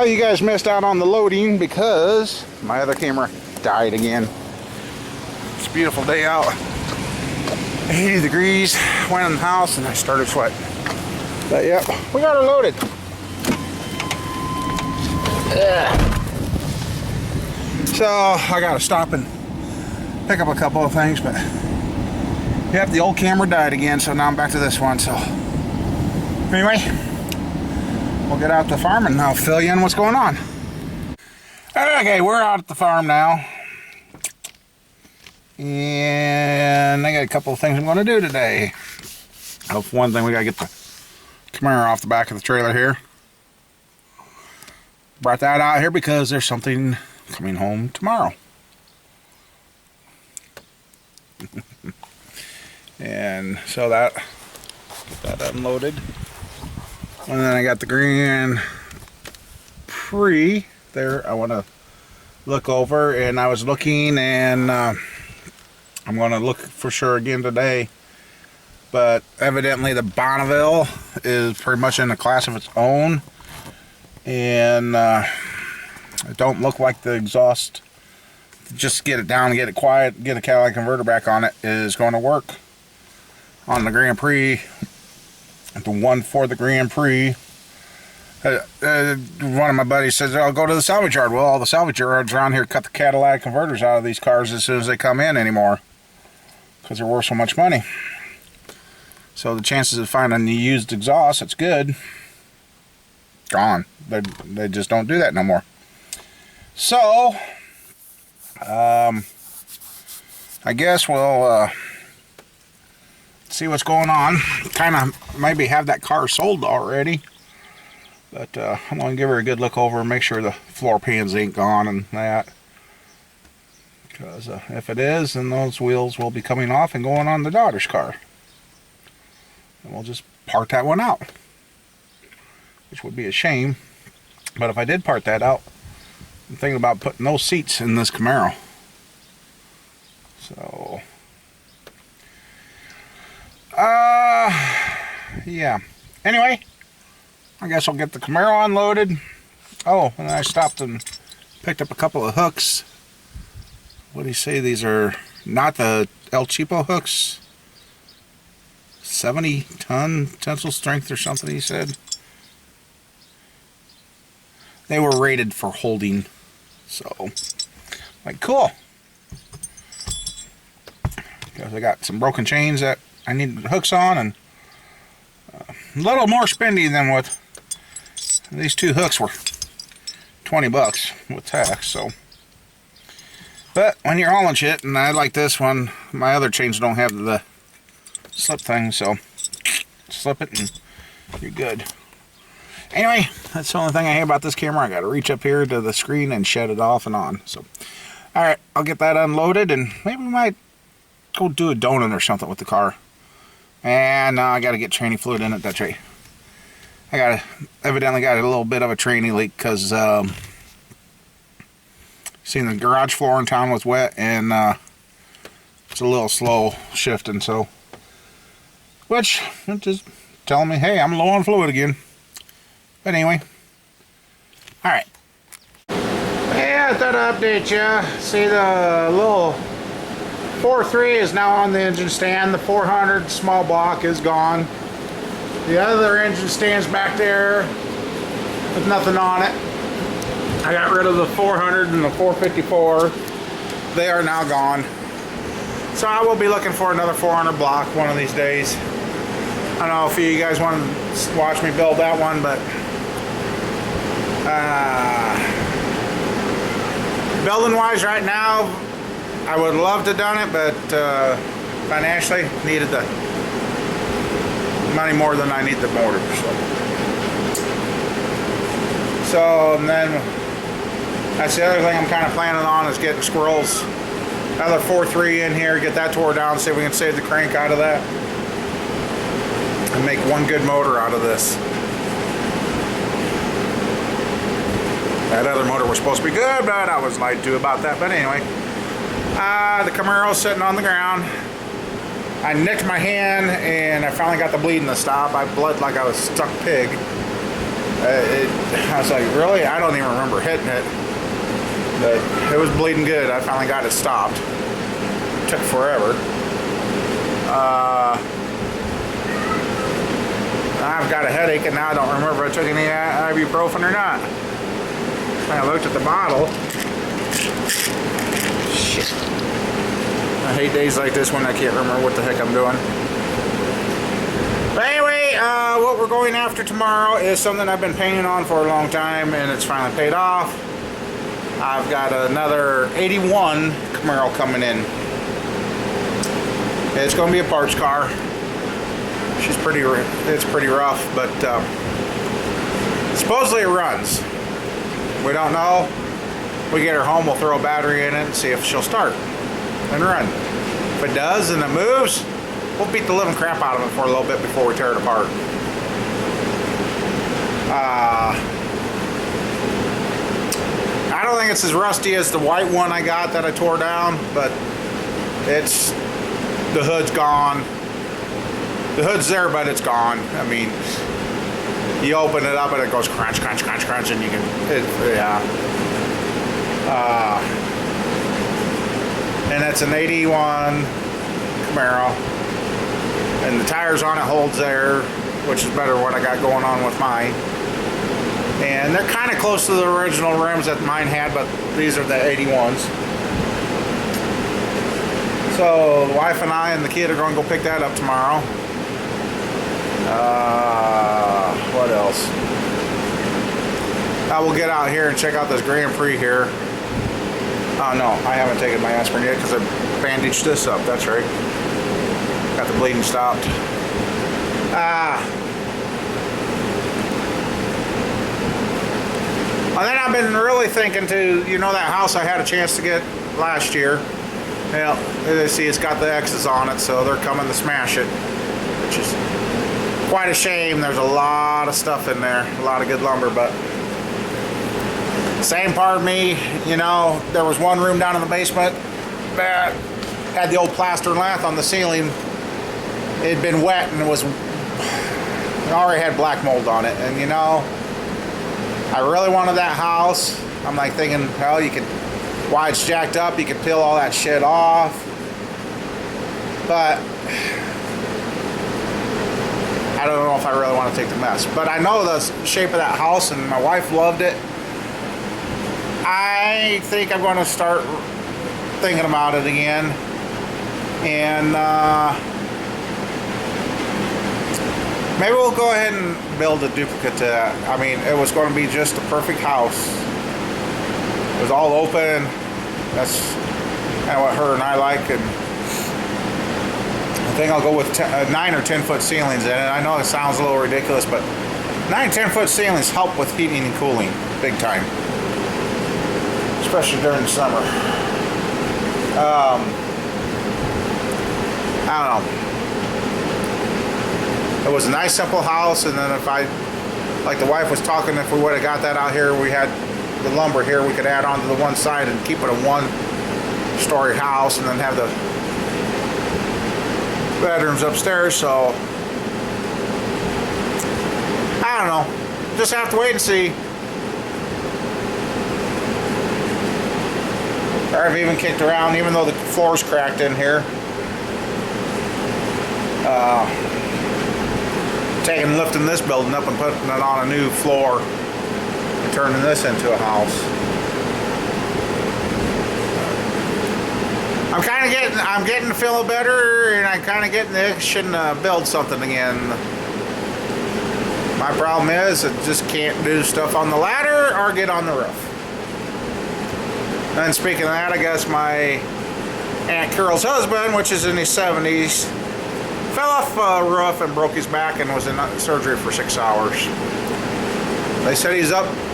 Well, you guys missed out on the loading because my other camera died again. It's a beautiful day out. 80 degrees. Went in the house and I started sweating. But yep, we got her loaded. So I gotta stop and pick up a couple of things, but yep, the old camera died again, so now I'm back to this one. So anyway, we'll get out the farm and I'll fill you in what's going on. Okay, we're out at the farm now. And I got a couple of things I'm going to do today. One thing, we got to get the Camaro off the back of the trailer here. Brought that out here because there's something coming home tomorrow. And so get that unloaded. And then I got the Grand Prix there I want to look over, and I was looking, and I'm going to look for sure again today. But evidently the Bonneville is pretty much in a class of its own, and it don't look like the exhaust, just get it down and get it quiet, get a catalytic converter back on it, is going to work on the Grand Prix. The one for the Grand Prix. One of my buddies says, I'll go to the salvage yard. Well, all the salvage yards around here cut the catalytic converters out of these cars as soon as they come in anymore, because they're worth so much money. So the chances of finding the used exhaust that's good, gone. They just don't do that no more. So I guess we'll see what's going on. Kind of maybe have that car sold already, but I'm going to give her a good look over and make sure the floor pans ain't gone and that, because if it is, then those wheels will be coming off and going on the daughter's car, and we'll just part that one out, which would be a shame. But if I did part that out, I'm thinking about putting those seats in this Camaro. So yeah, anyway, I guess I'll get the Camaro unloaded. Oh, and I stopped and picked up a couple of hooks. What do you say? These are not the El Cheapo hooks. 70-ton tensile strength or something, he said. They were rated for holding. So, like, cool. Because I got some broken chains that I need hooks on, and a little more spendy than what these two hooks were. 20 bucks with tax. So, but when you're hauling shit, and I like this one, my other chains don't have the slip thing, so slip it and you're good. Anyway, that's the only thing I hate about this camera. I got to reach up here to the screen and shut it off and on. So, all right, I'll get that unloaded, and maybe we might go do a donut or something with the car. And I got to get tranny fluid in it. That's right. I evidently got a little bit of a tranny leak, because seen the garage floor in town was wet, and it's a little slow shifting. So, which just telling me, hey, I'm low on fluid again. But anyway, all right. Yeah, I thought I'd update you. See, the little 4.3 is now on the engine stand. The 400 small block is gone. The other engine stands back there with nothing on it. I got rid of the 400 and the 454. They are now gone. So I will be looking for another 400 block one of these days. I don't know if you guys want to watch me build that one, but building wise right now, I would love to have done it, but financially needed the money more than I need the motor. So and then that's the other thing I'm kind of planning on, is getting squirrels, another 4.3 in here, get that tore down, see if we can save the crank out of that and make one good motor out of this. That other motor was supposed to be good, but I was lied to about that. But anyway, the Camaro's sitting on the ground. I nicked my hand, and I finally got the bleeding to stop. I bled like I was a stuck pig. I was like, really? I don't even remember hitting it. But it was bleeding good. I finally got it stopped. It took forever. I've got a headache and now I don't remember if I took any ibuprofen or not. I looked at the bottle. Shit. I hate days like this when I can't remember what the heck I'm doing. But anyway, what we're going after tomorrow is something I've been painting on for a long time, and it's finally paid off. I've got another 81 Camaro coming in. It's going to be a parts car. It's pretty rough, but supposedly it runs. We don't know. We get her home, we'll throw a battery in it and see if she'll start and run. If it does and it moves, we'll beat the living crap out of it for a little bit before we tear it apart. I don't think it's as rusty as the white one I got that I tore down, but the hood's gone. The hood's there, but it's gone. I mean, you open it up and it goes crunch, crunch, crunch, crunch, and you can, yeah. And it's an 81 Camaro. And the tires on it holds there, which is better than what I got going on with mine. And they're kind of close to the original rims that mine had, but these are the 81s. So the wife and I and the kid are going to go pick that up tomorrow. What else? I will get out here and check out this Grand Prix here. Oh no, I haven't taken my aspirin yet because I bandaged this up. That's right. Got the bleeding stopped. And then I've been really thinking to, you know, that house I had a chance to get last year. Well, see, it's got the X's on it, so they're coming to smash it, which is quite a shame. There's a lot of stuff in there, a lot of good lumber, but same part of me, you know, there was one room down in the basement that had the old plaster and lath on the ceiling. It had been wet and it already had black mold on it, and you know, I really wanted that house. I'm like thinking, well, you could, while it's jacked up, you could peel all that shit off. But I don't know if I really want to take the mess. But I know the shape of that house, and my wife loved it. I think I'm going to start thinking about it again. And maybe we'll go ahead and build a duplicate to that. I mean, it was going to be just a perfect house. It was all open. That's kind of what her and I like. And I think I'll go with 9 or 10 foot ceilings in it. I know it sounds a little ridiculous, but 9 or 10 foot ceilings help with heating and cooling big time, especially during the summer. I don't know. It was a nice simple house, and then if like the wife was talking, if we would have got that out here, we had the lumber here, we could add on to the one side and keep it a one-story house, and then have the bedrooms upstairs. So I don't know, just have to wait and see. Or I've even kicked around, even though the floor's cracked in here, lifting this building up and putting it on a new floor and turning this into a house. I'm getting to feel better, and I'm kind of getting the itching to build something again. My problem is I just can't do stuff on the ladder or get on the roof. And speaking of that, I guess my Aunt Carol's husband, which is in his 70s, fell off a roof and broke his back and was in surgery for 6 hours. They said he's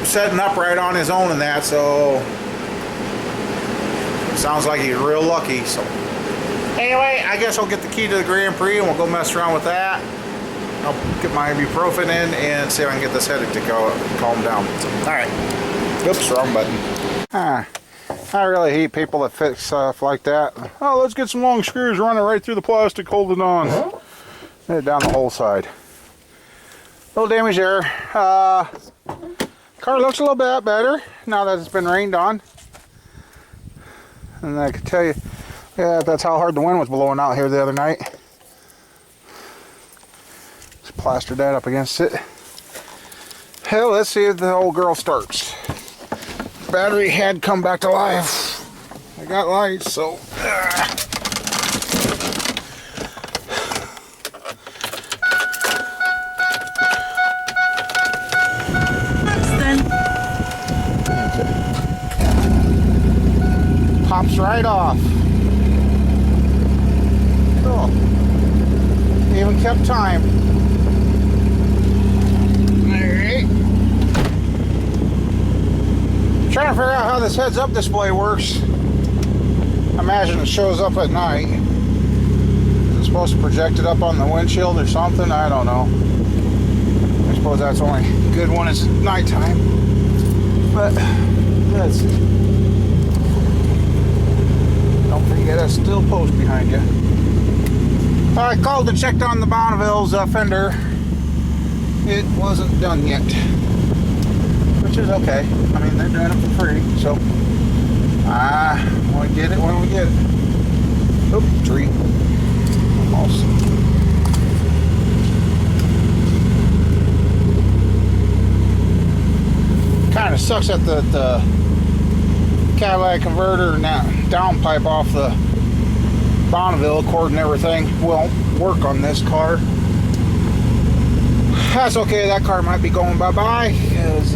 sitting upright on his own and that, so it sounds like he's real lucky. So anyway, I guess I'll get the key to the Grand Prix and we'll go mess around with that. I'll get my ibuprofen in and see if I can get this headache to calm down. So, all right. Oops, wrong button. I really hate people that fix stuff like that. Oh, let's get some long screws, run it right through the plastic, hold it on. Hit it down the whole side. Little damage there. Car looks a little bit better now that it's been rained on. And I can tell you, yeah, that's how hard the wind was blowing out here the other night. Just plastered that up against it. Hell, let's see if the old girl starts. Battery had come back to life. I got lights, so. Pops right off. Cool. Even kept time. Alright. Trying to figure out how this heads-up display works. I imagine it shows up at night. Is it supposed to project it up on the windshield or something? I don't know. I suppose that's only good when it's nighttime. But let's see. Don't forget that steel post behind you. I called and checked on the Bonneville's fender. It wasn't done yet, which is okay. I mean, they're doing it for free, so we'll get it when we get it. Oop, tree. Almost. Kind of sucks that the Cadillac converter and that downpipe off the Bonneville cord and everything won't work on this car. That's okay, that car might be going bye-bye, because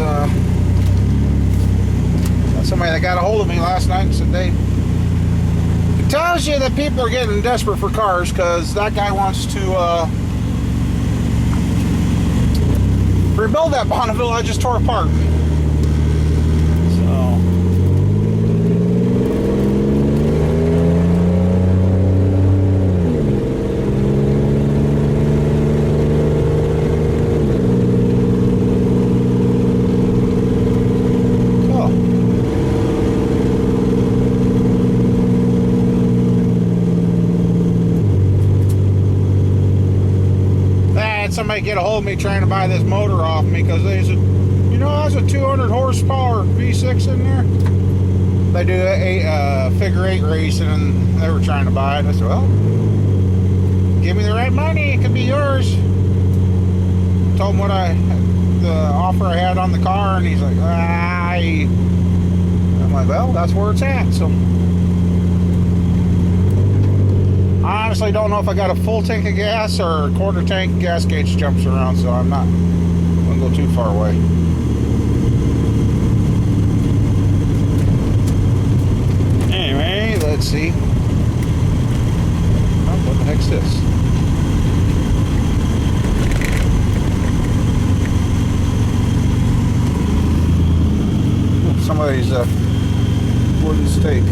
somebody that got a hold of me last night and said it tells you that people are getting desperate for cars, because that guy wants to rebuild that Bonneville I just tore apart. Somebody get a hold of me trying to buy this motor off me, because they said, you know, there's a 200 horsepower V6 in there. They do a figure 8 racing, and they were trying to buy it. I said, well, give me the right money, it could be yours. Told him what the offer I had on the car, and he's like, I'm like, well, that's where it's at. So I honestly don't know if I got a full tank of gas or a quarter tank. Gas gauge jumps around, so I'm not going to go too far away. Anyway, let's see. Oh, what the heck's this? Somebody's wooden stake.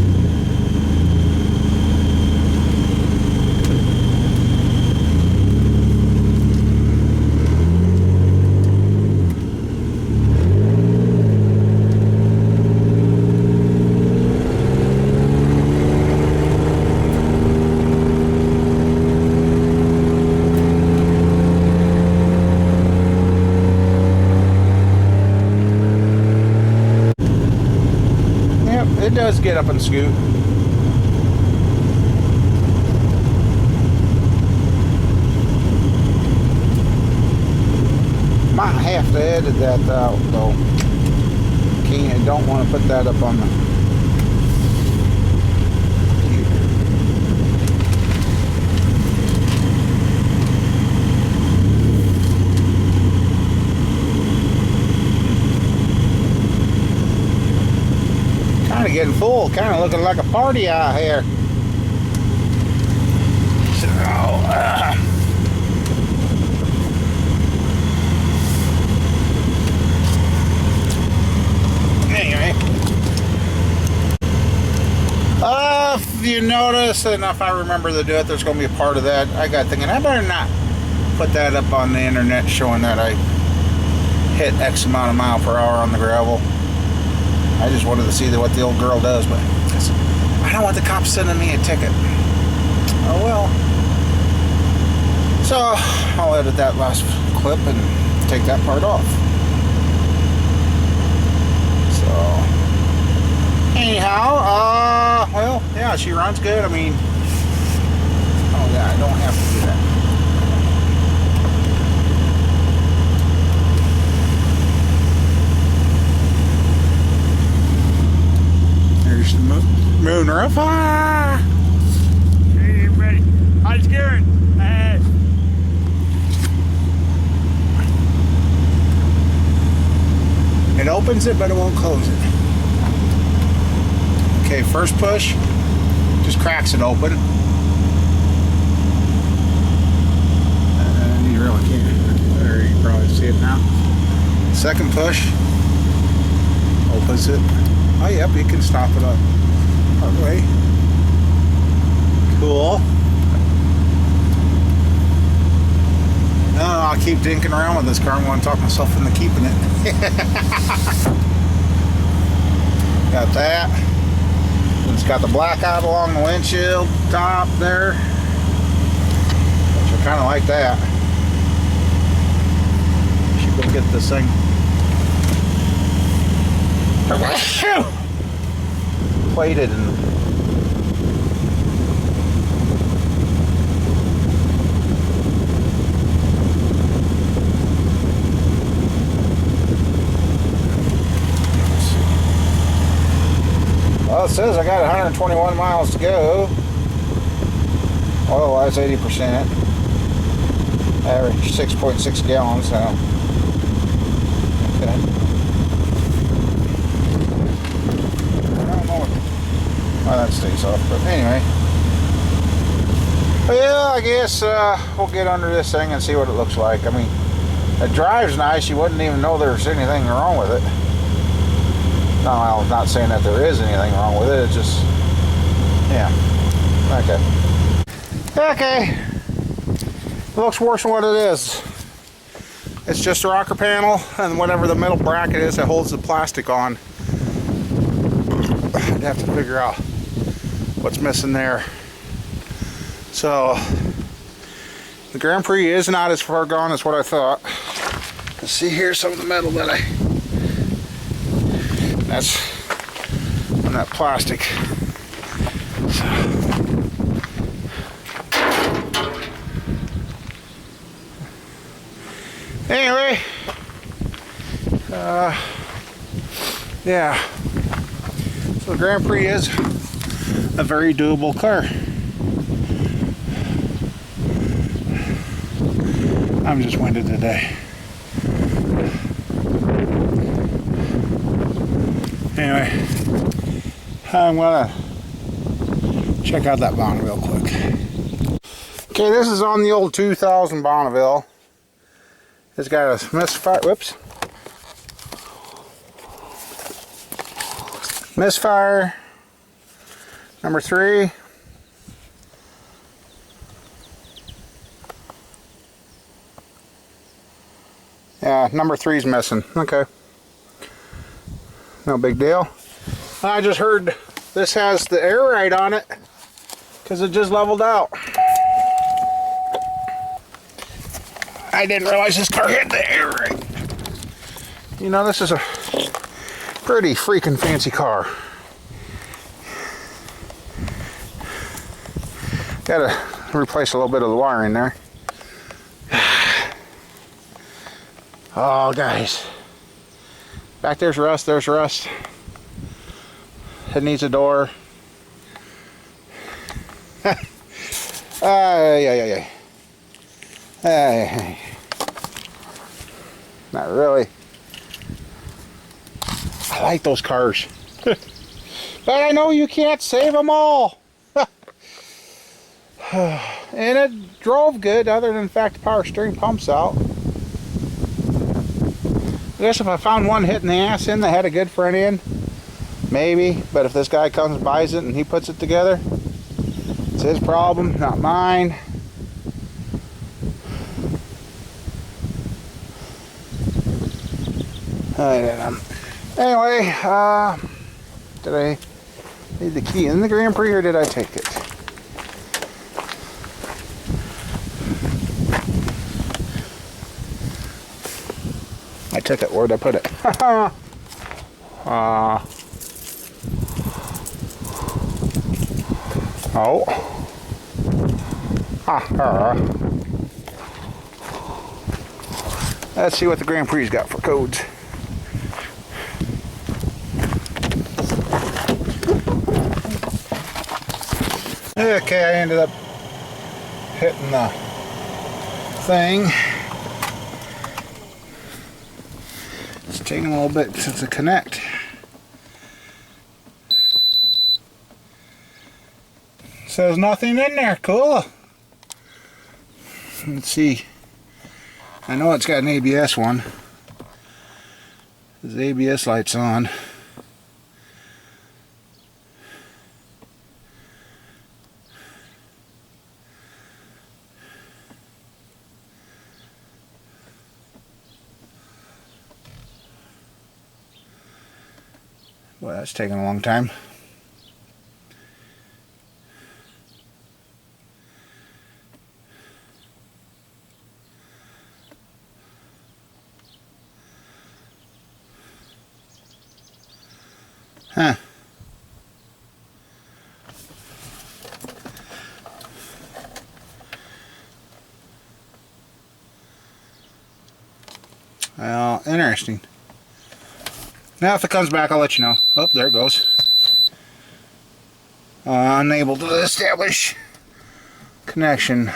It does get up and scoot. Might have to edit that out though. Don't want to put that up on the kind of getting full, kind of looking like a party out here. So, anyway, if you notice, and if I remember to do it, there's going to be a part of that. I got thinking, I better not put that up on the internet showing that I hit X amount of mile per hour on the gravel. I just wanted to see what the old girl does, but I don't want the cops sending me a ticket. Oh well. So I'll edit that last clip and take that part off. Anyhow, well, yeah, she runs good. I mean, oh yeah, I don't have to do that. There's the moon roof. Ah! Hey, everybody. How's it going? It opens it, but it won't close it. Okay, first push, just cracks it open. And you really can't. There, you can probably see it now. Second push, opens it. Oh, yep, you can stop it up. Partway. Cool. No, I'll keep dinking around with this car. I'm going to talk myself into keeping it. Got that. It's got the blackout along the windshield top there, which I kind of like that. Should go get this thing plated and well, it says I got 121 miles to go. Oil-wise, 80%. Average 6.6 gallons. So, okay. I don't know why that stays off, but anyway. But yeah, I guess we'll get under this thing and see what it looks like. I mean, it drives nice. You wouldn't even know there's anything wrong with it. No, I'm not saying that there is anything wrong with it. It's just, yeah. Okay. It looks worse than what it is. It's just a rocker panel and whatever the middle bracket is that holds the plastic on. I'd have to figure out what's missing there. So, the Grand Prix is not as far gone as what I thought. Let's see here some of the metal that that's on that plastic. So. Anyway, yeah. So the Grand Prix is a very doable car. I'm just winded today. Anyway, I'm gonna check out that Bonneville quick. Okay, this is on the old 2000 Bonneville. It's got a misfire, whoops. Misfire, number 3. Yeah, number 3's missing, okay. No big deal. I just heard this has the air ride on it because it just leveled out. I didn't realize this car had the air ride. You know, this is a pretty freaking fancy car. Gotta replace a little bit of the wiring there. Oh, guys. Back there's rust, there's rust. It needs a door. Yeah. Not really. I like those cars. But I know you can't save them all. And it drove good, other than the fact the power steering pumps out. I guess if I found one hitting the ass in that had a good front end, maybe. But if this guy comes and buys it and he puts it together, it's his problem, not mine. Anyway, did I leave the key in the Grand Prix or did I take it? I took it. Where'd I put it? Oh. Let's see what the Grand Prix got for codes. Okay, I ended up hitting the thing. It's taking a little bit to connect. So there's nothing in there. Cool. Let's see. I know it's got an ABS one. The ABS light's on. Well, that's taking a long time. Huh. Well, interesting. Now if it comes back, I'll let you know. Oh, there it goes. Unable to establish connection.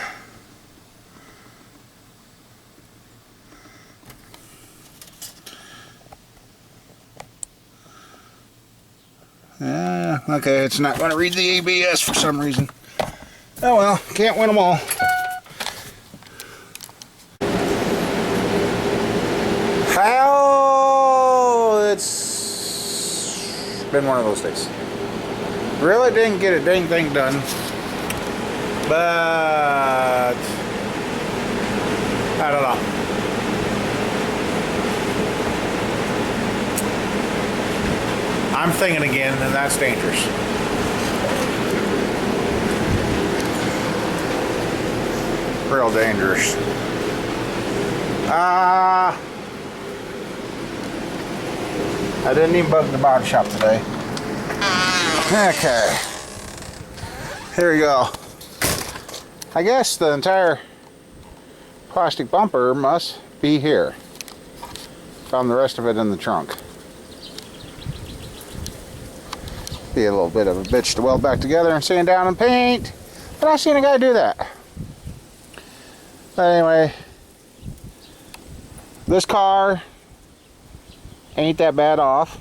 Okay, it's not going to read the ABS for some reason. Oh well, can't win them all. How it's been one of those days. Really didn't get a dang thing done, but I don't know. I'm thinking again, and that's dangerous. Real dangerous. I didn't even bug the body shop today. Okay. Here we go. I guess the entire plastic bumper must be here. Found the rest of it in the trunk. Be a little bit of a bitch to weld back together and sand down and paint, but I've seen a guy do that. But anyway, this car ain't that bad off,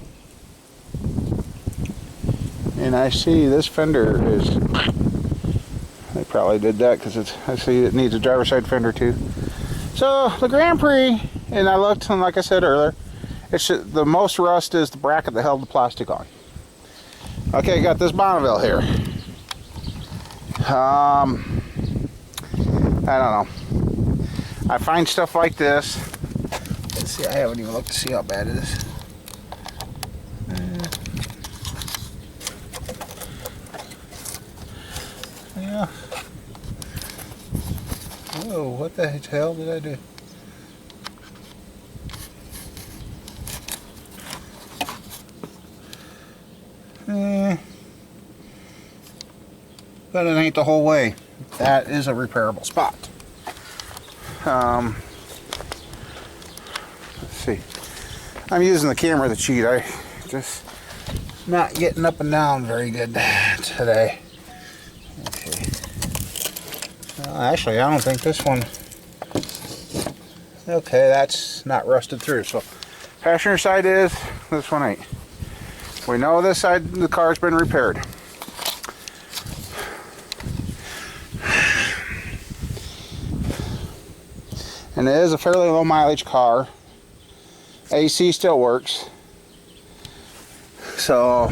and I see this fender is, they probably did that because I see it needs a driver's side fender too. So the Grand Prix, and I looked, and like I said earlier, the most rust is the bracket that held the plastic on. Okay, got this Bonneville here. I don't know. I find stuff like this. Let's see, I haven't even looked to see how bad it is. Yeah. Whoa, what the hell did I do? But it ain't the whole way. That is a repairable spot. Let's see. I'm using the camera to cheat. I just not getting up and down very good today. Okay. Well, actually, I don't think this one. Okay, that's not rusted through. So, passenger side is. This one ain't. We know this side of the car's been repaired. And it is a fairly low mileage car. AC still works. So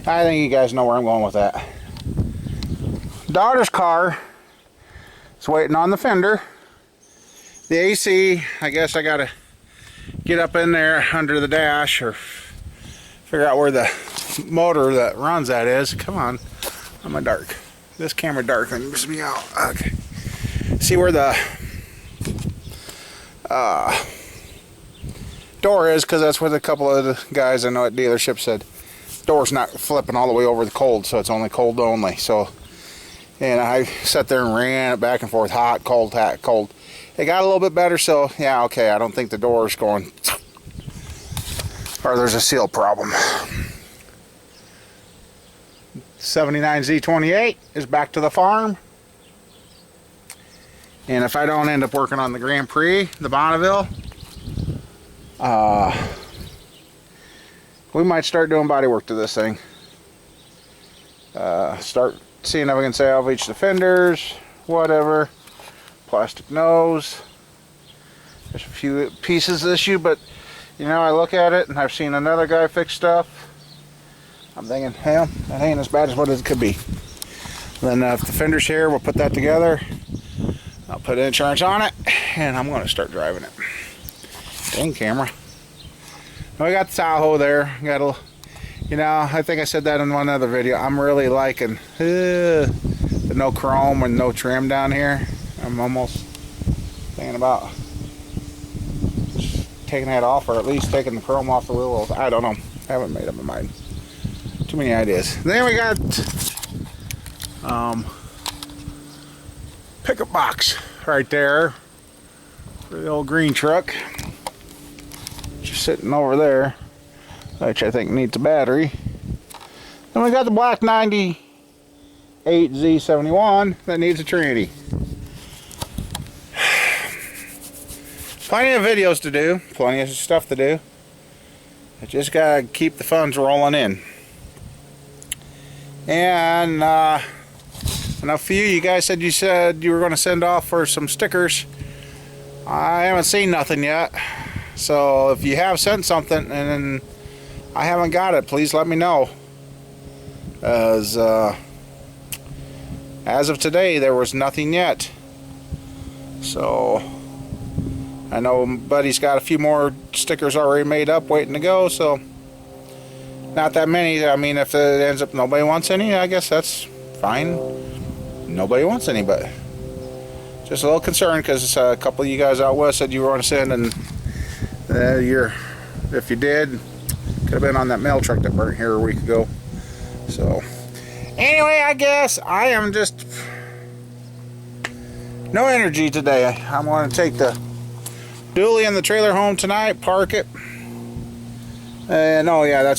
I think you guys know where I'm going with that. Daughter's car is waiting on the fender. The AC, I guess I gotta get up in there under the dash or figure out where the motor that runs that is. Come on, I'm a dark. This camera dark things me out. Okay. See where the door is, because that's what a couple of the guys I know at dealership said. Door's not flipping all the way over the cold, so it's only cold only. So, and I sat there and ran it back and forth, hot, cold, hot, cold. It got a little bit better, so yeah, okay, I don't think the door's going, or there's a seal problem. 79 Z28 is back to the farm. And if I don't end up working on the Grand Prix, the Bonneville, we might start doing body work to this thing. Start seeing if I can salvage the fenders, whatever. Plastic nose. There's a few pieces issue, but you know, I look at it and I've seen another guy fix stuff. I'm thinking, hell, that ain't as bad as what it could be. Then if the fender's here, we'll put that together. I'll put insurance on it, and I'm going to start driving it. Dang camera. We got the Tahoe there. Got a, you know, I think I said that in one other video. I'm really liking the no chrome and no trim down here. I'm almost thinking about just taking that off, or at least taking the chrome off the wheel. I don't know. I haven't made up my mind. Too many ideas. Then we got pickup box right there for the old green truck, just sitting over there, which I think needs a battery. Then we got the black 98 Z71 that needs a Trinity. Plenty of videos to do, plenty of stuff to do. I just gotta keep the funds rolling in. And I know a few of you guys said you were going to send off for some stickers. I haven't seen nothing yet. So if you have sent something and I haven't got it, please let me know. As of today, there was nothing yet. So I know Buddy's got a few more stickers already made up waiting to go, so not that many. I mean, if it ends up nobody wants any, I guess that's fine. Nobody wants any, but just a little concerned because a couple of you guys out west said you were going to send, and if you did, could have been on that mail truck that burnt here a week ago. So anyway, I guess I am just no energy today. I'm going to take the dually and the trailer home tonight, park it, and oh yeah,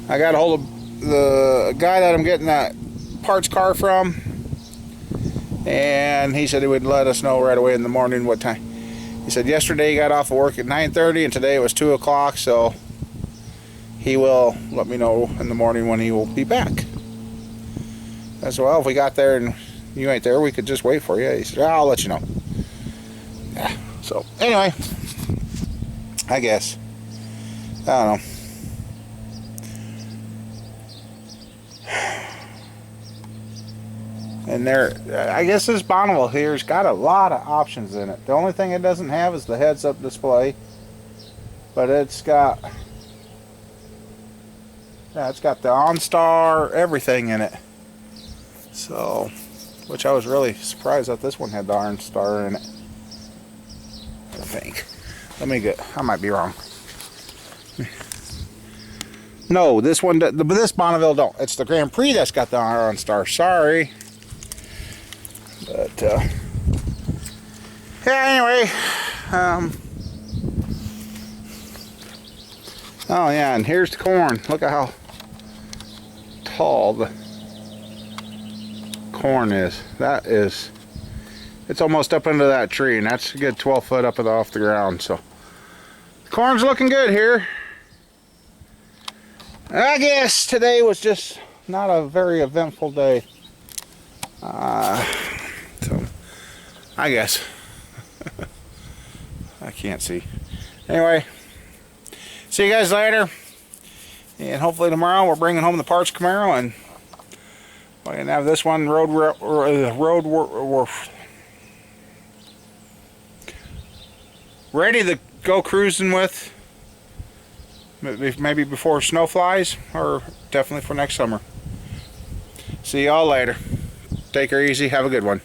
I got a hold of the guy that I'm getting that parts car from, and he said he would let us know right away in the morning what time. He said yesterday he got off of work at 9:30 and today it was 2 o'clock, so he will let me know in the morning when he will be back. I said, well, if we got there and you ain't there, we could just wait for you. He said, I'll let you know. Yeah. So anyway, I guess, I don't know. And there, I guess this Bonneville here's got a lot of options in it. The only thing it doesn't have is the heads-up display, but it's got, yeah, it's got the OnStar, everything in it. So, which I was really surprised that this one had the OnStar in it. I think. Let me get. I might be wrong. No, this one, this Bonneville don't. It's the Grand Prix that's got the OnStar. Sorry. But, yeah, anyway, oh yeah, and here's the corn. Look at how tall the corn is. That is, it's almost up into that tree, and that's a good 12 foot up off the ground, so the corn's looking good here. I guess today was just not a very eventful day. So, I guess. I can't see. Anyway, see you guys later. And hopefully tomorrow we're bringing home the parts Camaro, and we can have this one ready to go cruising with. Maybe before snow flies, or definitely for next summer. See y'all later. Take her easy. Have a good one.